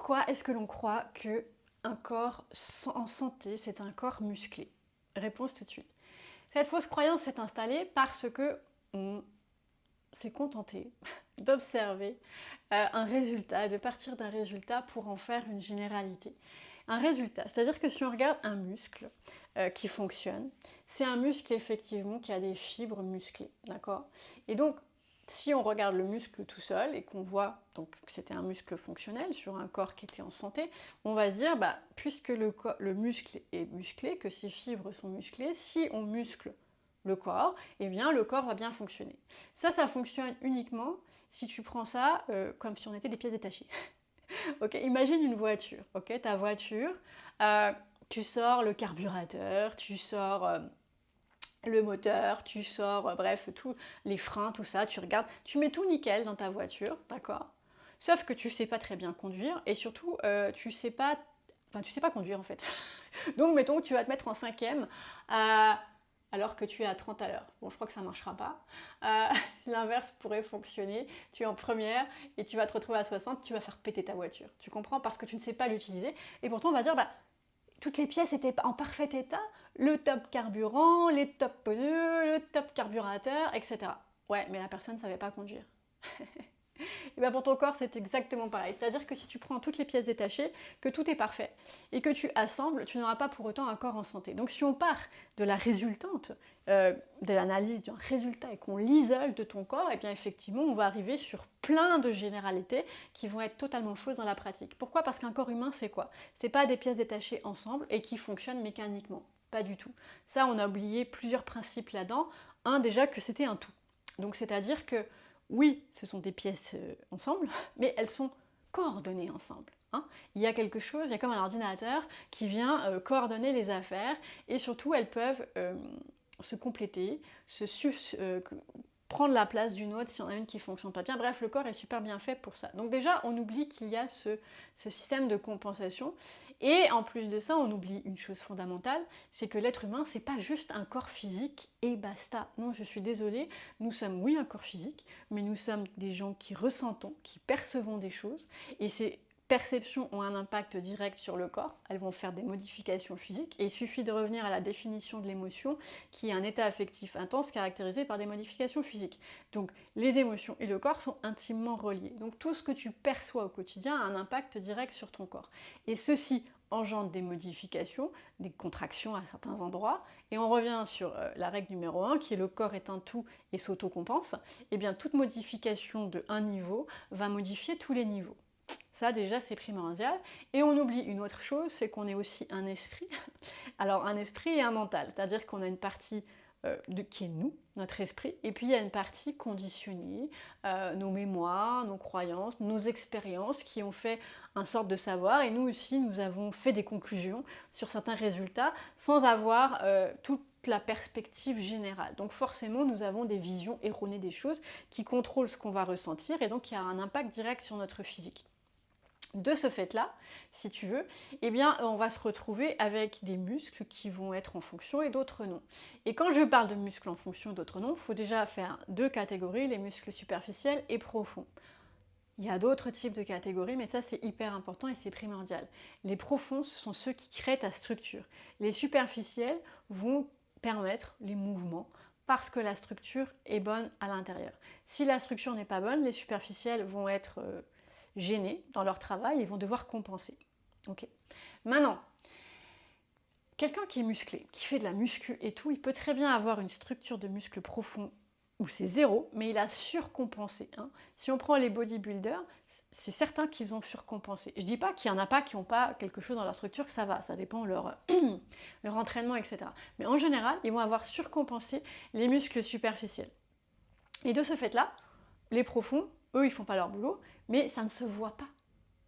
Pourquoi est-ce que l'on croit qu'un corps en santé, c'est un corps musclé? Réponse tout de suite. Cette fausse croyance s'est installée parce que on s'est contenté d'observer un résultat, de partir d'un résultat pour en faire une généralité. Un résultat, c'est-à-dire que si on regarde un muscle qui fonctionne, c'est un muscle effectivement qui a des fibres musclées, d'accord? Et donc, si on regarde le muscle tout seul et qu'on voit donc que c'était un muscle fonctionnel sur un corps qui était en santé, on va se dire, bah, puisque le muscle est musclé, que ses fibres sont musclées, si on muscle le corps, eh bien le corps va bien fonctionner. Ça fonctionne uniquement si tu prends ça comme si on était des pièces détachées. Ok, imagine une voiture, ok, ta voiture, tu sors le carburateur, tu sors le moteur, tu sors, bref, tous les freins, tout ça, tu regardes, tu mets tout nickel dans ta voiture, d'accord? Sauf que tu sais pas très bien conduire et surtout tu sais pas conduire en fait. Donc mettons que tu vas te mettre en cinquième alors que tu es à 30 à l'heure. Bon, je crois que ça ne marchera pas. L'inverse pourrait fonctionner. Tu es en première et tu vas te retrouver à 60, tu vas faire péter ta voiture. Tu comprends? Parce que tu ne sais pas l'utiliser. Et pourtant, on va dire, bah, toutes les pièces étaient en parfait état. Le top carburant, les top pneus, le top carburateur, etc. Ouais, mais la personne ne savait pas conduire. Et bien pour ton corps, c'est exactement pareil. C'est-à-dire que si tu prends toutes les pièces détachées, que tout est parfait, et que tu assembles, tu n'auras pas pour autant un corps en santé. Donc si on part de la résultante, de l'analyse d'un résultat, et qu'on l'isole de ton corps, et bien effectivement, on va arriver sur plein de généralités qui vont être totalement fausses dans la pratique. Pourquoi? Parce qu'un corps humain, c'est quoi? C'est pas des pièces détachées ensemble et qui fonctionnent mécaniquement. Pas du tout. Ça, on a oublié plusieurs principes là-dedans. Un, déjà, que c'était un tout. Donc c'est-à-dire que oui, ce sont des pièces ensemble, mais elles sont coordonnées ensemble. Hein. Il y a quelque chose, il y a comme un ordinateur qui vient coordonner les affaires, et surtout elles peuvent se compléter, prendre la place d'une autre s'il y en a une qui ne fonctionne pas bien. Bref, le corps est super bien fait pour ça. Donc déjà, on oublie qu'il y a ce système de compensation. Et en plus de ça, on oublie une chose fondamentale, c'est que l'être humain, c'est pas juste un corps physique et basta. Non, je suis désolée, nous sommes, oui, un corps physique, mais nous sommes des gens qui ressentons, qui percevons des choses, et ces perceptions ont un impact direct sur le corps, elles vont faire des modifications physiques, et il suffit de revenir à la définition de l'émotion, qui est un état affectif intense caractérisé par des modifications physiques. Donc les émotions et le corps sont intimement reliés. Donc tout ce que tu perçois au quotidien a un impact direct sur ton corps. Et ceci engendre des modifications, des contractions à certains endroits, et on revient sur la règle numéro 1, qui est le corps est un tout et s'autocompense. Et bien toute modification de un niveau va modifier tous les niveaux. Ça déjà c'est primordial. Et on oublie une autre chose, c'est qu'on est aussi un esprit. Alors un esprit et un mental, c'est-à-dire qu'on a une partie qui est nous, notre esprit, et puis il y a une partie conditionnée, nos mémoires, nos croyances, nos expériences qui ont fait un sorte de savoir, et nous aussi nous avons fait des conclusions sur certains résultats sans avoir toute la perspective générale. Donc forcément nous avons des visions erronées des choses qui contrôlent ce qu'on va ressentir, et donc il y a un impact direct sur notre physique. De ce fait-là, si tu veux, eh bien, on va se retrouver avec des muscles qui vont être en fonction et d'autres non. Et quand je parle de muscles en fonction et d'autres non, il faut déjà faire deux catégories, les muscles superficiels et profonds. Il y a d'autres types de catégories, mais ça c'est hyper important et c'est primordial. Les profonds, ce sont ceux qui créent ta structure. Les superficiels vont permettre les mouvements parce que la structure est bonne à l'intérieur. Si la structure n'est pas bonne, les superficiels vont être gênés dans leur travail et vont devoir compenser. Okay. Maintenant, quelqu'un qui est musclé, qui fait de la muscu et tout, il peut très bien avoir une structure de muscle profond où c'est zéro, mais il a surcompensé. Hein. Si on prend les bodybuilders, c'est certain qu'ils ont surcompensé. Je dis pas qu'il n'y en a pas qui n'ont pas quelque chose dans leur structure, que ça va, ça dépend de leur entraînement, etc. Mais en général, ils vont avoir surcompensé les muscles superficiels. Et de ce fait-là, les profonds, eux, ils font pas leur boulot, mais ça ne se voit pas.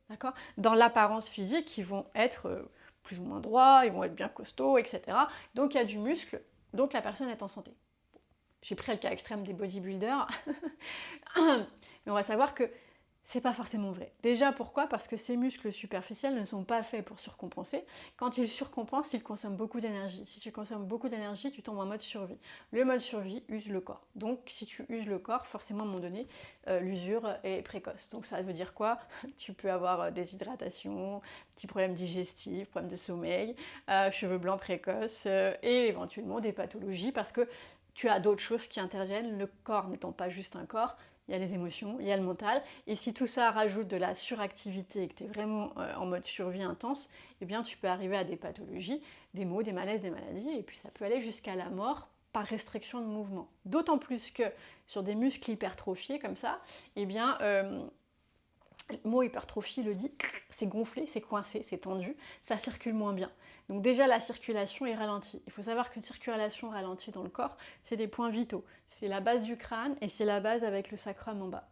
D'accord ? Dans l'apparence physique, ils vont être plus ou moins droits, ils vont être bien costauds, etc. Donc il y a du muscle, donc la personne est en santé. J'ai pris le cas extrême des bodybuilders, mais on va savoir que C'est pas forcément vrai. Déjà, pourquoi? Parce que ces muscles superficiels ne sont pas faits pour surcompenser. Quand ils surcompensent, ils consomment beaucoup d'énergie. Si tu consommes beaucoup d'énergie, tu tombes en mode survie. Le mode survie use le corps. Donc, si tu uses le corps, forcément, à un moment donné, l'usure est précoce. Donc, ça veut dire quoi? Tu peux avoir déshydratation, petits problèmes digestifs, problèmes de sommeil, cheveux blancs précoces et éventuellement des pathologies parce que tu as d'autres choses qui interviennent, le corps n'étant pas juste un corps, il y a les émotions, il y a le mental, et si tout ça rajoute de la suractivité et que tu es vraiment en mode survie intense, eh bien tu peux arriver à des pathologies, des maux, des malaises, des maladies, et puis ça peut aller jusqu'à la mort par restriction de mouvement. D'autant plus que sur des muscles hypertrophiés comme ça, eh bien le mot hypertrophie le dit, c'est gonflé, c'est coincé, c'est tendu, ça circule moins bien. Donc déjà la circulation est ralentie. Il faut savoir qu'une circulation ralentie dans le corps, c'est des points vitaux. C'est la base du crâne et c'est la base avec le sacrum en bas.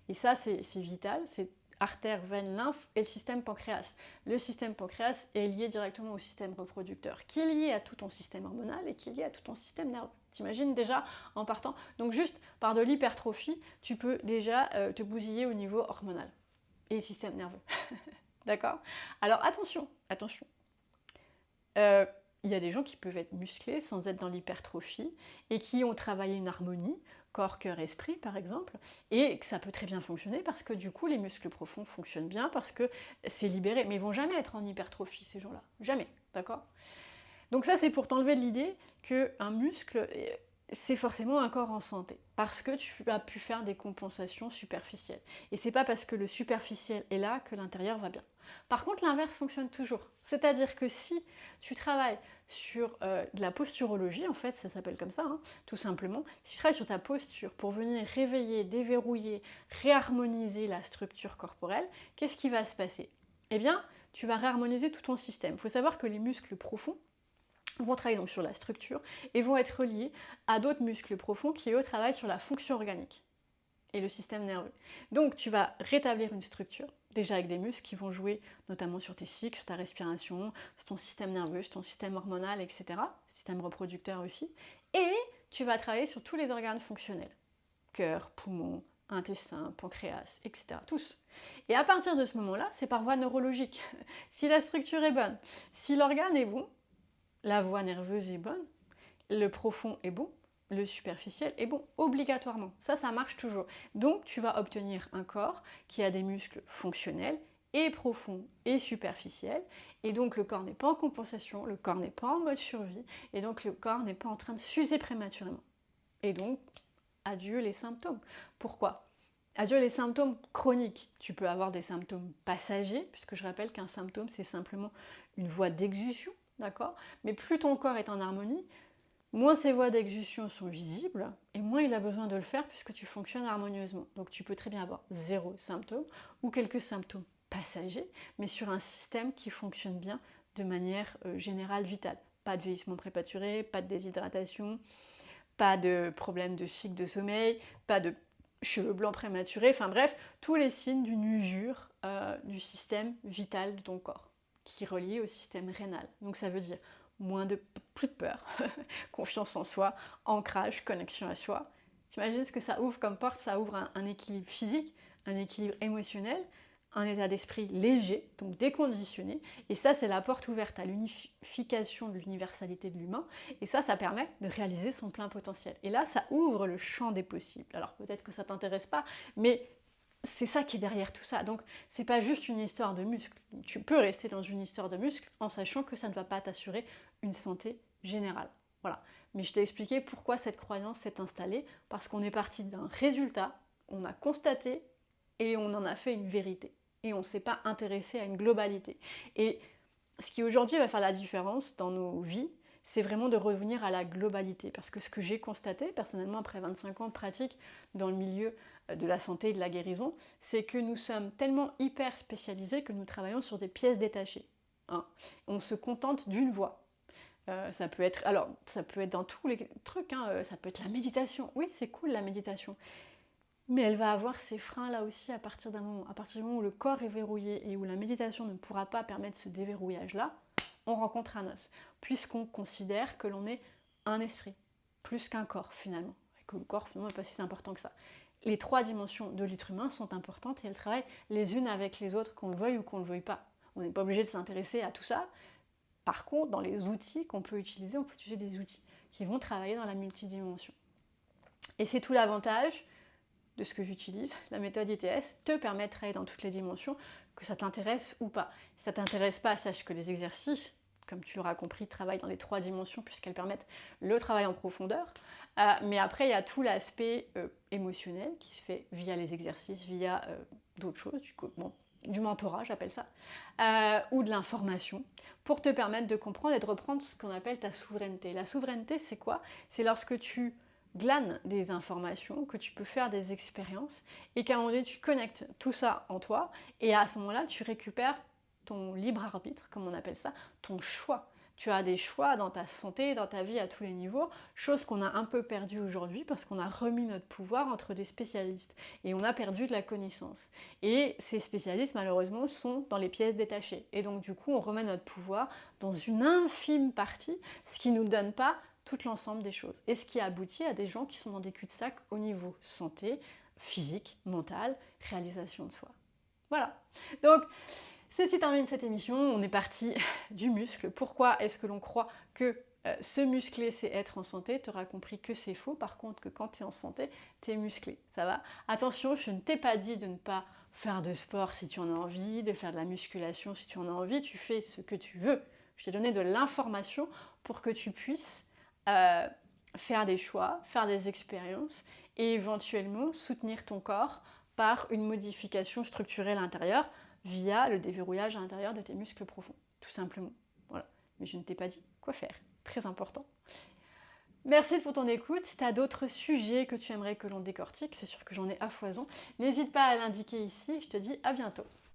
Et ça c'est vital, c'est artère, veine, lymphe et le système pancréas. Le système pancréas est lié directement au système reproducteur, qui est lié à tout ton système hormonal et qui est lié à tout ton système nerveux. T'imagines déjà en partant. Donc juste par de l'hypertrophie, tu peux déjà te bousiller au niveau hormonal et système nerveux. D'accord? Alors attention, attention. Il y a des gens qui peuvent être musclés sans être dans l'hypertrophie et qui ont travaillé une harmonie, corps, cœur, esprit par exemple, et que ça peut très bien fonctionner parce que du coup les muscles profonds fonctionnent bien parce que c'est libéré, mais ils vont jamais être en hypertrophie ces gens-là, jamais, d'accord? Donc ça c'est pour t'enlever de l'idée qu'un muscle c'est forcément un corps en santé, parce que tu as pu faire des compensations superficielles. Et c'est pas parce que le superficiel est là que l'intérieur va bien. Par contre, l'inverse fonctionne toujours. C'est-à-dire que si tu travailles sur de la posturologie, en fait, ça s'appelle comme ça, hein, tout simplement, si tu travailles sur ta posture pour venir réveiller, déverrouiller, réharmoniser la structure corporelle, qu'est-ce qui va se passer? Eh bien, tu vas réharmoniser tout ton système. Il faut savoir que les muscles profonds, vont travailler donc sur la structure et vont être reliés à d'autres muscles profonds qui eux travaillent sur la fonction organique et le système nerveux. Donc tu vas rétablir une structure, déjà avec des muscles qui vont jouer notamment sur tes cycles, sur ta respiration, sur ton système nerveux, sur ton système hormonal, etc. Système reproducteur aussi. Et tu vas travailler sur tous les organes fonctionnels. Cœur, poumon, intestin, pancréas, etc. Tous. Et à partir de ce moment-là, c'est par voie neurologique. Si la structure est bonne, si l'organe est bon, la voie nerveuse est bonne, le profond est bon, le superficiel est bon, obligatoirement. Ça marche toujours. Donc, tu vas obtenir un corps qui a des muscles fonctionnels et profonds et superficiels. Et donc, le corps n'est pas en compensation, le corps n'est pas en mode survie, et donc le corps n'est pas en train de s'user prématurément. Et donc, adieu les symptômes. Pourquoi? Adieu les symptômes chroniques. Tu peux avoir des symptômes passagers, puisque je rappelle qu'un symptôme, c'est simplement une voie d'exustion. D'accord? Mais plus ton corps est en harmonie, moins ces voies d'exustion sont visibles, et moins il a besoin de le faire puisque tu fonctionnes harmonieusement. Donc tu peux très bien avoir zéro symptôme ou quelques symptômes passagers, mais sur un système qui fonctionne bien de manière générale vitale. Pas de vieillissement prématuré, pas de déshydratation, pas de problème de cycle de sommeil, pas de cheveux blancs prématurés, enfin bref, tous les signes d'une usure du système vital de ton corps, qui est relié au système rénal. Donc ça veut dire plus de peur, confiance en soi, ancrage, connexion à soi. T'imagines ce que ça ouvre comme porte? Ça ouvre un équilibre physique, un équilibre émotionnel, un état d'esprit léger, donc déconditionné. Et ça, c'est la porte ouverte à l'unification de l'universalité de l'humain. Et ça permet de réaliser son plein potentiel. Et là, ça ouvre le champ des possibles. Alors peut-être que ça ne t'intéresse pas, mais c'est ça qui est derrière tout ça. Donc, c'est pas juste une histoire de muscles. Tu peux rester dans une histoire de muscles en sachant que ça ne va pas t'assurer une santé générale. Voilà. Mais je t'ai expliqué pourquoi cette croyance s'est installée, parce qu'on est parti d'un résultat, on a constaté et on en a fait une vérité. Et on ne s'est pas intéressé à une globalité. Et ce qui aujourd'hui va faire la différence dans nos vies, c'est vraiment de revenir à la globalité. Parce que ce que j'ai constaté, personnellement, après 25 ans de pratique dans le milieu de la santé et de la guérison, c'est que nous sommes tellement hyper spécialisés que nous travaillons sur des pièces détachées. Hein. On se contente d'une voie. Ça peut être dans tous les trucs, hein, ça peut être la méditation. Oui, c'est cool la méditation. Mais elle va avoir ses freins là aussi à partir d'un moment. À partir du moment où le corps est verrouillé et où la méditation ne pourra pas permettre ce déverrouillage-là, on rencontre un os. Puisqu'on considère que l'on est un esprit, plus qu'un corps finalement. Et que le corps finalement n'est pas si important que ça. les 3 dimensions de l'être humain sont importantes et elles travaillent les unes avec les autres, qu'on le veuille ou qu'on ne le veuille pas. On n'est pas obligé de s'intéresser à tout ça. Par contre, dans les outils qu'on peut utiliser, on peut utiliser des outils qui vont travailler dans la multidimension. Et c'est tout l'avantage de ce que j'utilise. La méthode ITS te permet de travailler dans toutes les dimensions, que ça t'intéresse ou pas. Si ça t'intéresse pas, sache que les exercices, comme tu l'auras compris, travaillent dans les 3 dimensions puisqu'elles permettent le travail en profondeur. Mais après, il y a tout l'aspect émotionnel qui se fait via les exercices, via d'autres choses, du mentorat, j'appelle ça, ou de l'information, pour te permettre de comprendre et de reprendre ce qu'on appelle ta souveraineté. La souveraineté, c'est quoi? C'est lorsque tu glanes des informations, que tu peux faire des expériences, et qu'à un moment donné, tu connectes tout ça en toi, et à ce moment-là, tu récupères ton libre arbitre, comme on appelle ça, ton choix. Tu as des choix dans ta santé, dans ta vie à tous les niveaux, chose qu'on a un peu perdue aujourd'hui parce qu'on a remis notre pouvoir entre des spécialistes et on a perdu de la connaissance. Et ces spécialistes, malheureusement, sont dans les pièces détachées. Et donc, du coup, on remet notre pouvoir dans une infime partie, ce qui ne nous donne pas tout l'ensemble des choses. Et ce qui aboutit à des gens qui sont dans des cul-de-sac au niveau santé, physique, mental, réalisation de soi. Voilà. Donc, ceci termine cette émission, on est parti du muscle. Pourquoi est-ce que l'on croit que se muscler c'est être en santé? Tu auras compris que c'est faux, par contre que quand tu es en santé, tu es musclé, ça va? Attention, je ne t'ai pas dit de ne pas faire de sport si tu en as envie, de faire de la musculation si tu en as envie, tu fais ce que tu veux. Je t'ai donné de l'information pour que tu puisses faire des choix, faire des expériences et éventuellement soutenir ton corps par une modification structurelle intérieure via le déverrouillage à l'intérieur de tes muscles profonds, tout simplement. Voilà. Mais je ne t'ai pas dit quoi faire. Très important. Merci pour ton écoute. Si tu as d'autres sujets que tu aimerais que l'on décortique, c'est sûr que j'en ai à foison, n'hésite pas à l'indiquer ici. Je te dis à bientôt.